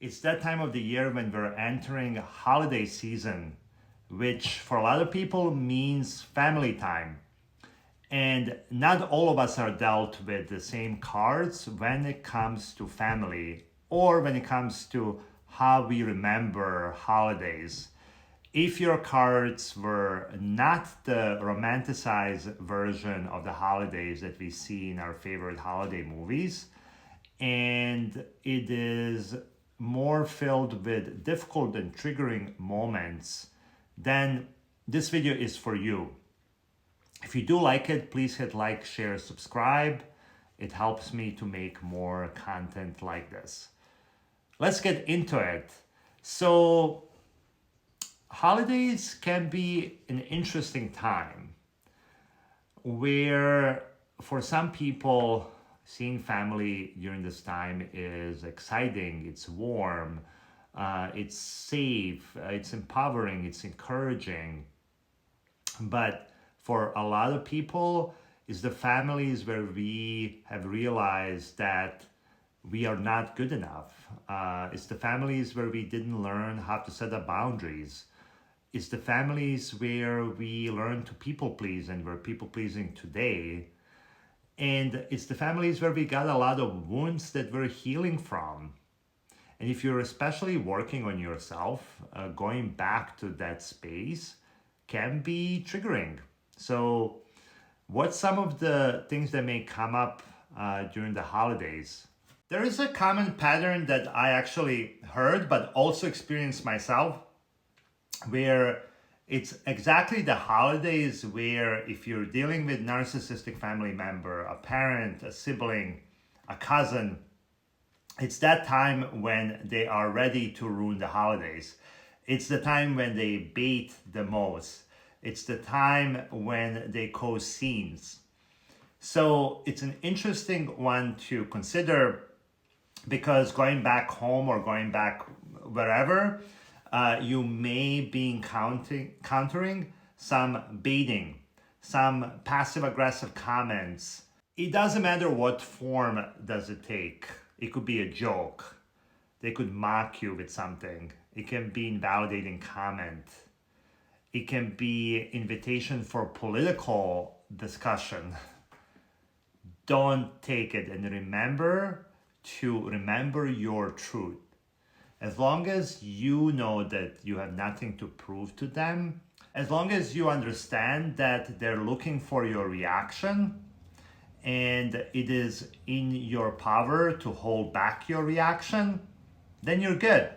It's that time of the year when we're entering holiday season, which for a lot of people means family time. And not all of us are dealt with the same cards when it comes to family or when it comes to how we remember holidays. If your cards were not the romanticized version of the holidays that we see in our favorite holiday movies, and it is more filled with difficult and triggering moments, then this video is for you. If you do like it, please hit like, share, subscribe. It helps me to make more content like this. Let's get into it. So, holidays can be an interesting time where for some people, seeing family during this time is exciting, it's warm, it's safe, it's empowering, it's encouraging. But for a lot of people, it's the families where we have realized that we are not good enough. It's the families where we didn't learn how to set up boundaries. It's the families where we learn to people please and we're people pleasing today. And it's the families where we got a lot of wounds that we're healing from. And if you're especially working on yourself, going back to that space can be triggering. So, what's some of the things that may come up during the holidays? There is a common pattern that I actually heard, but also experienced myself, where it's exactly the holidays where if you're dealing with narcissistic family member, a parent, a sibling, a cousin, it's that time when they are ready to ruin the holidays. It's the time when they bait the most. It's the time when they cause scenes. So it's an interesting one to consider because going back home or going back wherever, you may be encountering some baiting, some passive-aggressive comments. It doesn't matter what form does it take. It could be a joke. They could mock you with something. It can be invalidating comment. It can be invitation for political discussion. Don't take it, and remember to remember your truth. As long as you know that you have nothing to prove to them, as long as you understand that they're looking for your reaction and it is in your power to hold back your reaction, then you're good.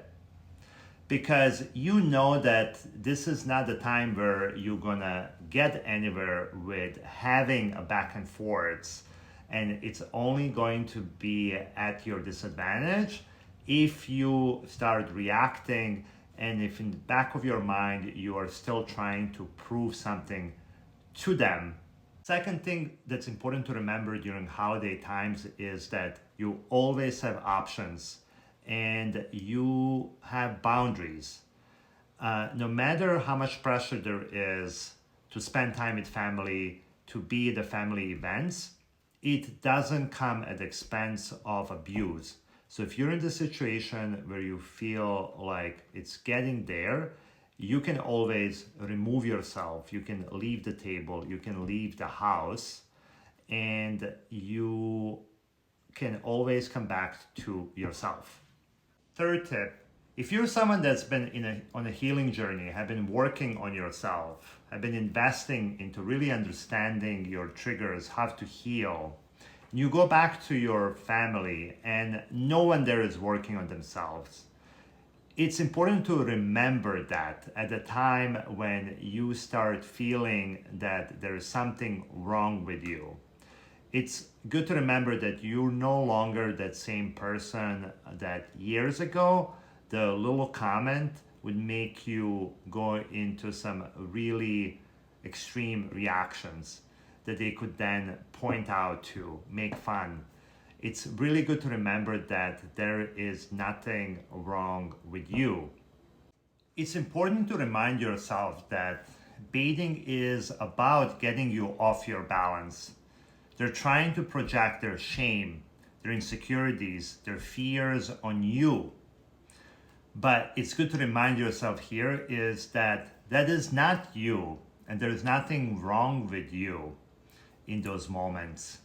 Because you know that this is not the time where you're gonna get anywhere with having a back and forth, and it's only going to be at your disadvantage if you start reacting and if in the back of your mind you are still trying to prove something to them. Second thing that's important to remember during holiday times is that you always have options and you have boundaries. No matter how much pressure there is to spend time with family, to be at the family events, it doesn't come at the expense of abuse. So if you're in the situation where you feel like it's getting there, you can always remove yourself. You can leave the table, you can leave the house, and you can always come back to yourself. Third tip, if you're someone that's been on a healing journey, have been working on yourself, have been investing into really understanding your triggers, how to heal, you go back to your family and no one there is working on themselves. It's important to remember that at the time when you start feeling that there is something wrong with you. It's good to remember that you're no longer that same person that years ago, the little comment would make you go into some really extreme reactions that they could then point out to, make fun. It's really good to remember that there is nothing wrong with you. It's important to remind yourself that baiting is about getting you off your balance. They're trying to project their shame, their insecurities, their fears on you. But it's good to remind yourself here is that that is not you, and there is nothing wrong with you in those moments.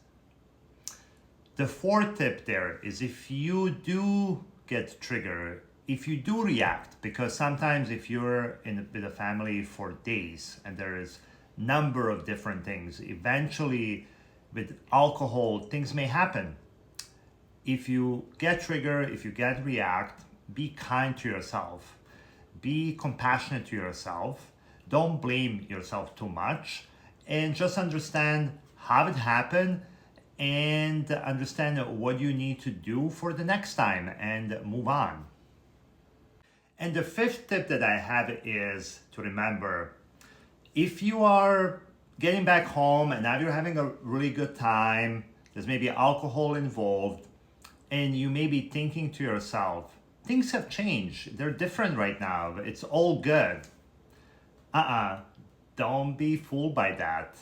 The fourth tip there is if you do get triggered, if you do react, because sometimes if you're with a family for days and there is number of different things, eventually with alcohol, things may happen. If you get triggered, if you get react, be kind to yourself. Be compassionate to yourself. Don't blame yourself too much. And just understand how it happened and understand what you need to do for the next time and move on. And the fifth tip that I have is to remember, if you are getting back home and now you're having a really good time, there's maybe alcohol involved, and you may be thinking to yourself, things have changed, they're different right now, it's all good. Don't be fooled by that.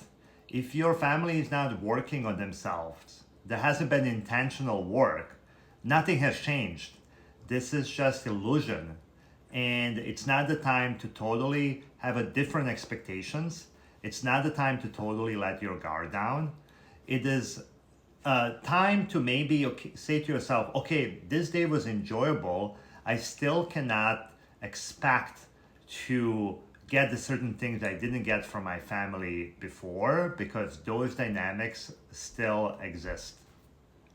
If your family is not working on themselves, there hasn't been intentional work, nothing has changed. This is just illusion. And it's not the time to totally have a different expectations. It's not the time to totally let your guard down. It is time to maybe say to yourself, okay, this day was enjoyable. I still cannot expect to get the certain things I didn't get from my family before, because those dynamics still exist.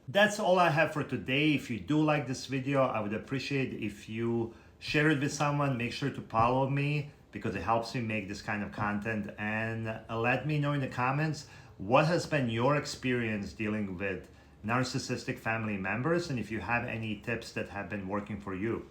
That's all I have for today. If you do like this video, I would appreciate if you share it with someone. Make sure to follow me because it helps me make this kind of content, and let me know in the comments what has been your experience dealing with narcissistic family members, and if you have any tips that have been working for you.